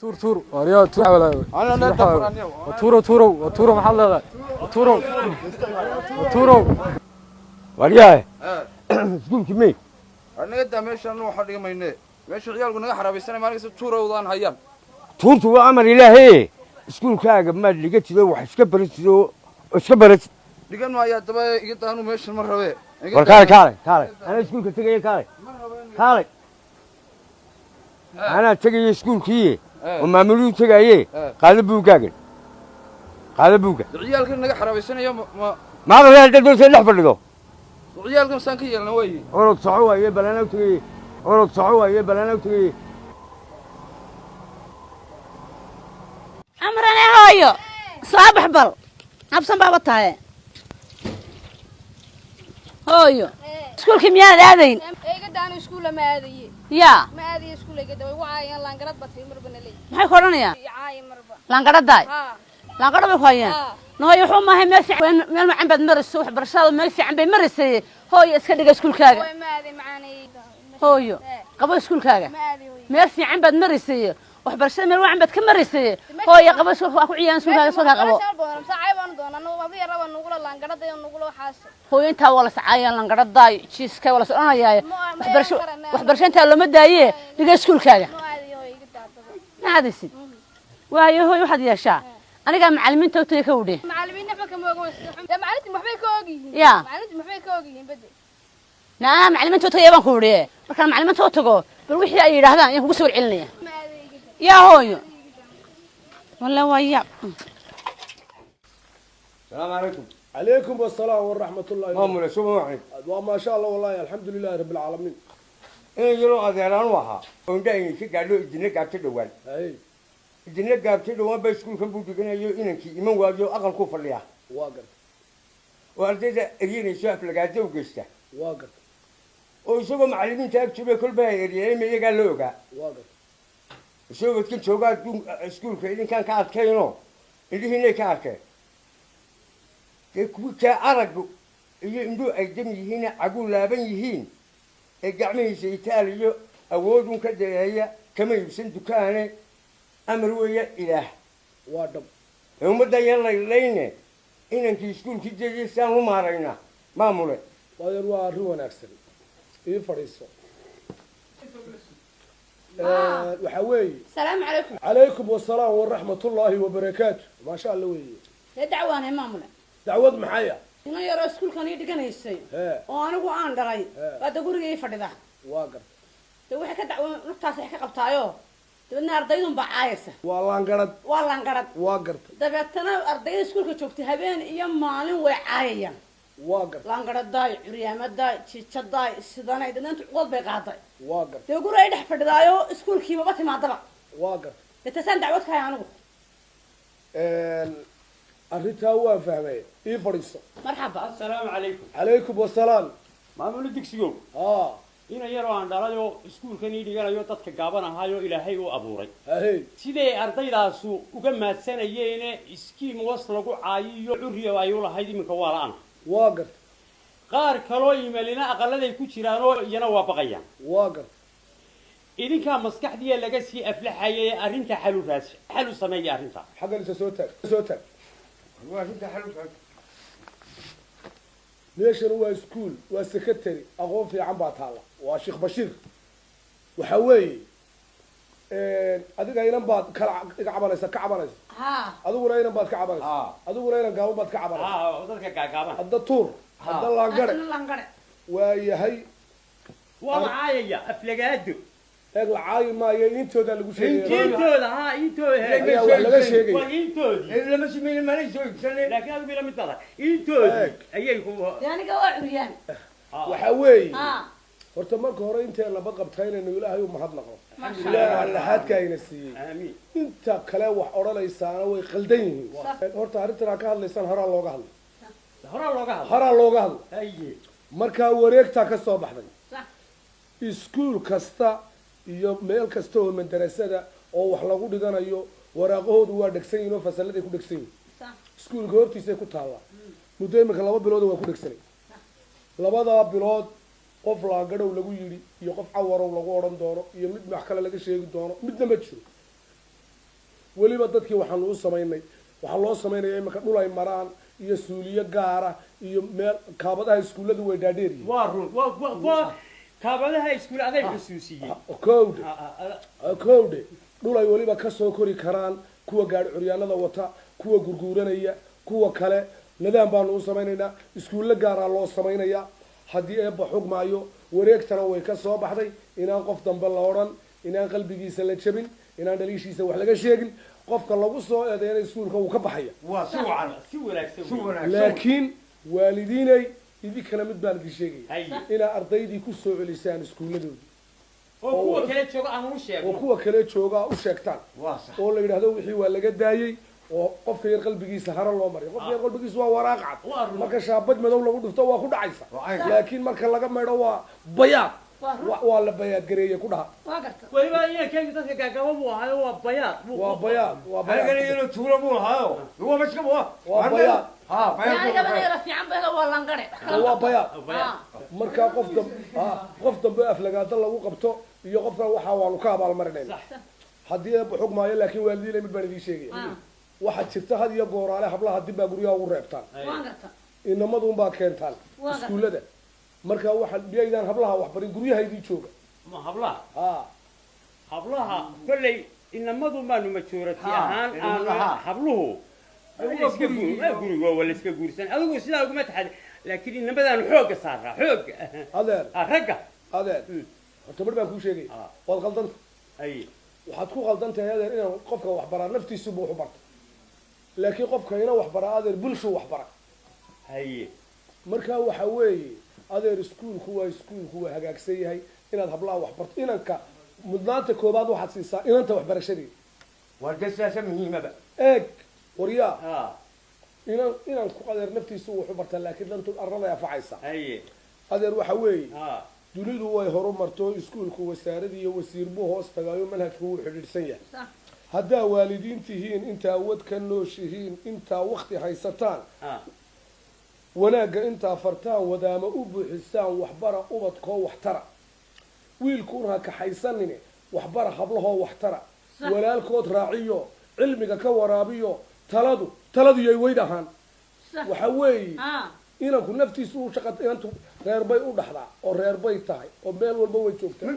تور وريا تور ولا تورو محل هذا تورو وريا سكول كمي أنا قد ماشي أنا وحد يومين ماشي عيال قلنا حرابي السنة ما نقصد تورو وضان هيام تورتو أمر إلهي سكول كاجا ما لقيت له وحشكبرت له وشكبرت لقينا ما يا تبى يقطعنوا ماشي المرة بيه كاري أنا سكول كتجي كاري أنا تجي سكول كيه وما ملون تجي قلب بوجاجن قلب بوجا العيال قلنا حرابي السنة يوم ما غير تدرس اللي حفظه العيال قلنا سانكي يلا وين ورد صعوة يبلنا وتجي ورد صعوة يبلنا وتجي أمرنا هايو صباح بل أبصم بابا تاعي هايو سكول كيمياء هذين إيه قد أنا سكول ما هذه يا ما هذه سكول قد وعاين لانقرض بطي مربنا لي ما يخورون يا عاين مربا لانقرض داي ها لانقرض بخوين نهاي حوم ما هي مرسي مال ما عم بد مرس وح برشاد مرسي عم بمرسي هاي اسكدق سكول كاغا ما هذه معاني هايو قبل سكول كاغا ما هذه مرسي عم بد مرسي وح برشاد مال عم بد كمرسي هاي قبل سكول أكو عيان سكول كاغا سكول قبل ساعة دون أنا ما في ربع نقول لانقرض نقول حاس هو أنت ولا سعايا لانقرض داي شيس كا ولا سأنا يا وح برشاد أنت لو مدايه دق سكول كاغا ما هذه هو يقطع ما هذا سيد وهي هو واحد يا شا أنا قام معلمين توتي كودي معلمين نحن كم يقول ده معلمين محبي كوجي يا معلمين محبي كوجي بدي نعم معلمين توتي يبان كودي مركان معلمين توتو بالوحدة أي رهدان يهو سور علنية ما هذه يا هوي والله ويا السلام عليكم عليكم السلام ورحمة الله مامولا شو معي وما شاء الله والله الحمد لله رب العالمين إيه يلو أذيران وها ونداي كي قالوا الدنيا قاعدة تدوان أي الدنيا قاعدة تدوان بس كل كم بودي كنا يو إنك إيمان واجو أقل كوفر ليها واقر وأردت أريني شاف لقاعدة وقشته واقر وشوفوا معلمين تاكتبوا كل باير يعني ما يقال لوجا واقر شوفوا كنت شوقات دون سكول كإذا كان كارت كينو اللي هنا كارت كوي كأرجو يندو أيدم يهنا أقول لابن يهين الجميع سيتال يو أودون كده هي كما يبسن دكانه أمر ويا إله وادم يوم ده يلا يلينا إن أنت سكول كده يسامو مارينا ما موله ويروى روان أكثر إيه فريسة وحوي السلام عليكم عليكم السلام ورحمة الله وبركاته ما شاء الله ويه دعوانا مامولا دعوة محيا إنه يا سكول كان يدقن يسي وأنا قوان دراي بعد أقول جاي فردا واقر تو واحد كدعوة نقطة حكي قبطايو تبنا أرضيهم بعايسة والله انقرض والله انقرض واقر دبعتنا أرضي سكول كشوفتي هبين يوم مالين وعايا واقر لانقرض داي عريامة داي تشتت داي السوداني إذا أنت قول بيقاطع واقر تقول رايد حفر دايو سكول كي ما بتي مع دبع واقر تتسان دعوتك يا عنو أريتها هو فهمي إيه فريسة مرحبا السلام عليكم عليكم السلام ما مولد دكسيو إن يرو عن دارجو سكول كني ديجا يو تذكر جابنا هايو إلى هايو أبوري هاي سيدي أرضي راسو وجمع السنة يينه إسكيم وصلوا عايو عريا وعيولا هايدي من كوالان واقر قار كلوي ملينا أقل ذي كوتشيرانو ينوى بقيا واقر إذا كان مسكح دي لجسي أفلح هي أرنتا حلو راس حلو سمية أرنتا حاجة لسه صوتك واجد حلو ليش هو سكول والسكرتري أقوم في عم بطالة وشيخ بشير وحوي أديك أيام بعد كعبانيس ها أدور أيام بعد كعبانيس أدور أيام قام بعد كعبانيس وذلك كعبان الدكتور عبد الله لانقرة وهي ومعايا أفلقادو العاي ما ينتو ده اللي قصدي إنتو ها إنتو لا شيء وإنتو إلا مش من المالي شوي لكن أقول بلا مثلا إنتو أيكم يعني قوى عريان وحوي horta marka hore inta la baqabtayna ilaahay u mahad naqo ilaahay la hadka ayna siiyay amiin inta kale wax oranaysaana way qaldan yihiin horta arintan ka hadlaysan horaa looga hadlo haye marka wareegta ka soo baxday iskuul kasta iyo meel kasta oo madrasada oo wax lagu dhiganayo waraaqahoodu waa dhagsan yihiin oo fasalada ku dhagsan yihiin iskuulka hortiisa ku taala muddo imika 2 bilood waa ku dhagsanay 2 bilood qof laangadhow lagu yiri iyo qof cawarow lagu oran doono iyo mid wax kale laga sheegi doono midna ma jiro weliba dadkii waxaanu u samaynay waxaa loo samaynaya imanka dhul ay maraan iyo suuliyo gaara iyo meel kaabadaha iskuulladu way dhaadheeryihiin waa run waa kaabadaha iskuul aday xusuusiyey kowdhe dhul ay weliba kasoo kori karaan kuwa gaari curyaanada wata kuwa gurguuranaya kuwa kale nidaam baanu u samaynaynaa iskuulle gaaraa loo samaynayaa haddii eebba xugmaayo wareegtana way ka soo baxday inaan qof dambe la odhan inaan qalbigiisa la jabin inaan dhaliishiisa wax laga sheegin qofka lagu soo eedeena iskuulka uu ka baxaya si wanaagsan laakiin waalidiinay idinkana mid baan idin sheegaya inaa ardaydii ku soo celisaan iskuulladoodii oo kuwa kale jooga aan u sheegno oo kuwa kale jooga u sheegtaan oo la yidhaahdo wixii waa laga daayey oo qofka yar qalbigiisa hara loo mariyo qofka yar qalbigiisa waa waraaq cad marka shaabad madow lagu dhufto waa ku dhacaysa laakiin marka laga maydho waa bayaad waa la bayaad gareeyay ku dhaha weliba inankeegu dadka gaagaba buu ahaayo waa bayaad waa bayaad waa bayaad aniga tuula buu ahaayo waa maska waa bayaad يعني قبل يرفع عم بهذا والله انقرع waa bayaad marka qof dambe aflagaada lagu qabto iyo qofka waxa waanu ka abaalmarinayna haddii eebba xugmaayo laakiin waalidiinay mid baan idiin sheegaya waxaa jirta had iyo gooraale hablaha dib baa guryaha ugu reebtaan inamadunbaa keentaan iskuullada marka waxa miyaydaan hablaha waxbarin guryaha idii jooga ma hablaha kolley inamadu maanu majoorati ahaan aan habluhu guriga wala iska guursan adigu sidaa uguma taxad laakiin inamadaanu xooga saaraa xooga adeer ragga adeer horta mar baan kuu sheegay waad qaldanta waxaad ku qaldantahay adeer inaan qofka waxbaraa naftiisuba wax u barta laakiin qofka ina waxbaraa adeer bulshu waxbara markaa waxa weeye adeer iskuulku waa hagaagsan yahay inaad hablaha waxbarto inanka mudnaanta koobaad waxaad siisaa inanta waxbarashadii waa gasaasa muhiimaba eeg waryaa inaan ku adeer naftiisu wuxu bartaa laakiin dantu arraday afacaysa adeer waxa weeye dunidu way horumarto iskuulku wasaaradii iyo wasiir buu hoos tagaayo manhajku wuu xidhiidhsan yahay haddaa waalidiin tihiin intaa wad ka nooshihiin intaa wakti haysataan wanaagga intaa fartaan wadaama u buuxisaan waxbara ubadkoo waxtara wiilkuun ha kaxaysanine waxbara hablahoo waxtara walaalkood raaciyo cilmiga ka waraabiyo taladu yay weyd ahaan waxa weeye inanku naftiisu u shaqa inantu reer bay u dhaxdaa oo reer bay tahay oo meel walba way joogtaa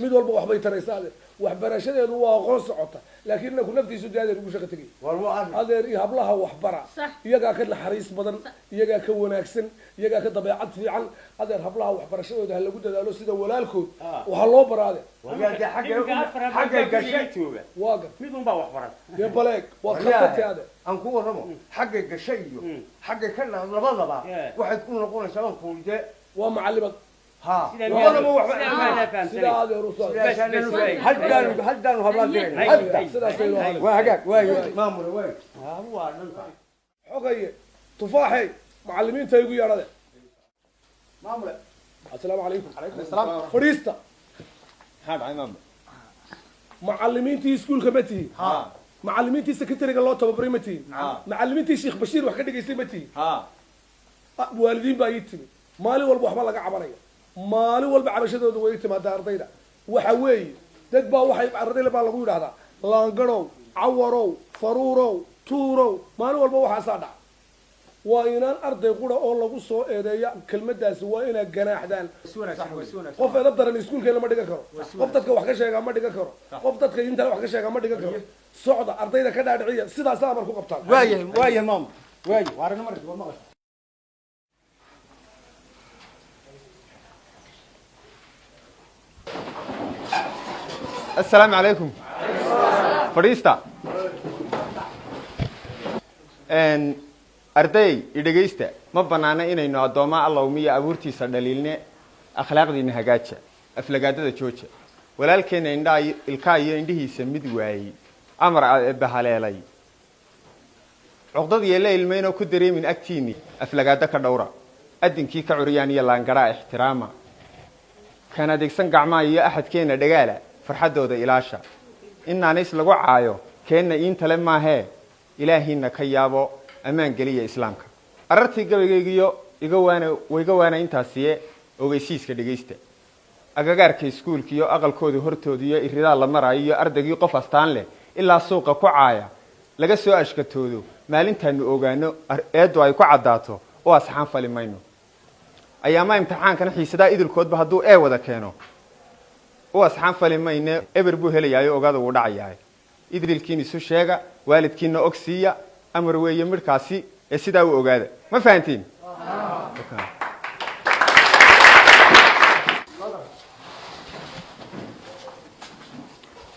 mid walba waxbay taraysaa waxbarashadeedu waa aqoon socota laakiin inanku naftiisu dee adeer ugu shaqa tegay adeer iyo hablaha waxbara iyagaa ka naxariis badan iyagaa ka wanaagsan iyagaa ka dabeecad fiican adeer hablaha waxbarashadooda ha lagu dadaalo sida walaalkood waxaa loo baraade xagga gashay waa gar mid unbaa wax baran dee baleeg waad khaldatay adeer aan ku warramo xagga gashay iyo xagga ka labadaba waxay ku noqonaysaa aan kuulde waa macallimad labadaba waxba sidaa adeer u soo haddaanu hablaan dirayna waa hagaag waayo maamule waay waa dhanta xogaye tufaaxey macallimiinta igu yeedhade maamule assalaamu calaykum fadhiista macallimiintii iskuulka ma tihin macallimiintii secretariga loo tababaray ma tihin macallimiintii sheekh bashiir wax ka dhigaysay ma tihin waalidiin baa ii timi maalin walba waxba laga cabanaya maalin walba cabashadooda way timaadaa ardayda waxa weeye dad baa waxay ardayda baa lagu yidhahdaa laangarow cawarow faruurow tuurow maalin walba waxaasaa dhaca waa inaan arday qura oo lagu soo eedeeya kelmadaasi waa inaad ganaaxdaan qof edab daran iskuulkeena ma dhigan karo qof dadka wax ka sheegaa ma dhigan karo qof dadka intaa wax ka sheegaa ma dhigan karo socda ardayda ka dhaadhiciya sidaasa amar ku qabtaan waayahay maamul waayo waarina markii waa maqasho السلام عليكم فريستا arday idhagaysta ma banaana inaynu addoomaa allawmiya abuurtiisa dhaliilne akhlaaqdiina hagaaja aflagaadada jooja walaalkeena indhaa ilkaa iyo indhihiisa mid waayey amar bahaleelay cuqdad yeela ilmaynoo ku dareemin agtiini aflagaado ka dhowra adinkii ka curiyaan iyo laangaraa ixtiraama kan adeegsan gacmaha iyo axadkeena dhagaala farxadooda ilaasha inaanays lagu caayo keenna iintale maahee ilaahiina ka yaabo ammaan geliya islaamka arartii gabaygeegiyo wayga waana intaasiye ogeysiiska dhegaysta agagaarka iskuulka iyo aqalkooda hortooda iyo iridaa la maraayo iyo ardaygii qof astaan leh ilaa suuqa ku caaya laga soo ashkatoodo maalintaanu ogaano eedu ay ku caddaato oo asxaan fali mayno ayaama imtixaankana xiisadaa idilkoodba hadduu wada keeno oo asxaan fali mayne eber buu helayaayo ogaada uu dhacayahay idilkiin isu sheega waalidkiina ogsiiya amar weeye midhkaasi ee sidaa u ogaada ma fahantiin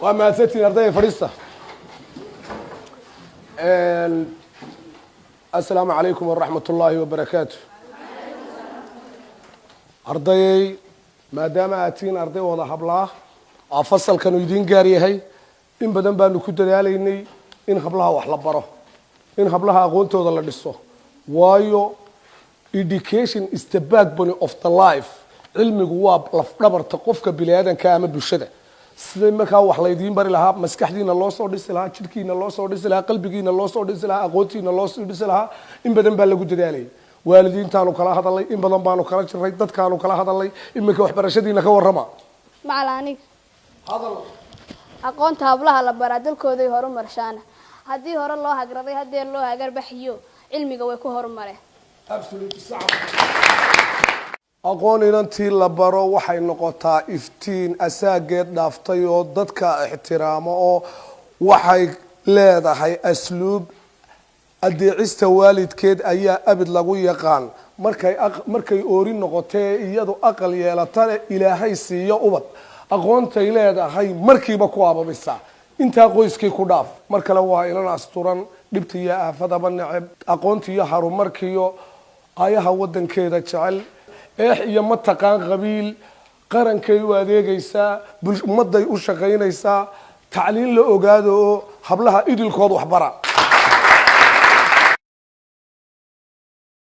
waa mahadsantiin ardayda fadhiista assalaamu calaykum waraxmat ullaahi wabarakaatu ardayay maadaama aad tihiin arday wada hablaa aa fasalkanu idiin gaar yahay in badan baanu ku dadaalaynay in hablaha wax la baro in hablaha aqoontooda la dhiso waayo education is the backbone of the life cilmigu waa lafdhabarta qofka biniaadanka ama bulshada sidee markaa wax laydiin bari lahaa maskaxdiina loo soo dhisi lahaa jidhkiina loo soo dhisi lahaa qalbigiina loo soo dhisi lahaa aqoontiina loo soo dhisi lahaa in badan baa lagu dadaalayay waalidiintaanu kala hadalay in badan baanu kala jiray dadkaanu kala hadalay iminka waxbarashadiina ka warrama macalaanig aqoonta hablaha la baraa dalkooday horumarshaana haddii hore loo hagraday haddii loo hagarbaxiyo cilmiga way ku horumareen aqoon inantii la baro waxay noqotaa iftiin asaageed dhaaftay oo dadka ixtiraamo oo waxay leedahay asluub adeecista waalidkeed ayaa abid lagu yaqaan markay oori noqotee iyadu aqal yeelatane ilaahay siiyo ubad aqoontay leedahay markiiba ku ababisa intaa qoyskii ku dhaaf mar kale waa inan asturan dhibta iyo aafadaba neceb aqoonta iyo harumarkiiyo ayaha wadankeeda jecel eex iyo mataqaan qabiil qarankay u adeegaysaa ummadday u shaqaynaysaa tacliin la ogaado oo hablaha idilkood waxbara